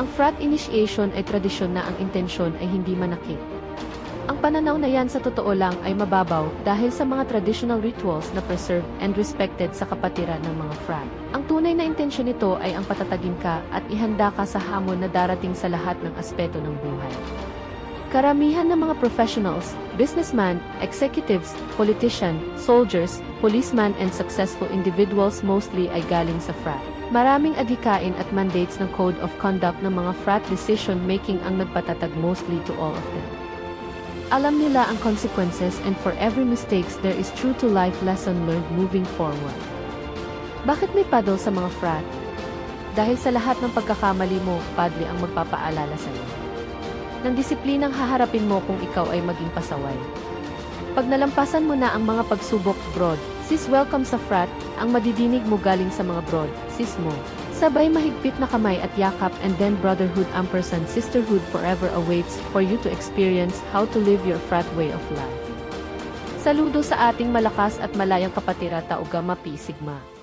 Ang frat initiation ay tradisyon na ang intensyon ay hindi manakit. Ang pananaw na yan sa totoo lang ay mababaw dahil sa mga traditional rituals na preserved and respected sa kapatiran ng mga frat. Ang tunay na intensyon nito ay ang patatagin ka at ihanda ka sa hamon na darating sa lahat ng aspeto ng buhay. Karamihan ng mga professionals, businessmen, executives, politician, soldiers, policemen and successful individuals mostly ay galing sa frat. Maraming adhikain at mandates ng code of conduct ng mga frat decision-making ang nagpatatag mostly to all of them. Alam nila ang consequences and for every mistakes there is true-to-life lesson learned moving forward. Bakit may paddle sa mga frat? Dahil sa lahat ng pagkakamali mo, padre ang magpapaalala sa iyo. Ng disiplinang haharapin mo kung ikaw ay maging pasaway. Pag nalampasan mo na ang mga pagsubok, brod, sis welcome sa frat, ang madidinig mo galing sa mga brod, sis mo. Sabay mahigpit na kamay at yakap and then brotherhood ampersand sisterhood forever awaits for you to experience how to live your frat way of life. Saludo sa ating malakas at malayang kapatira Tau Gamma Pi Sigma.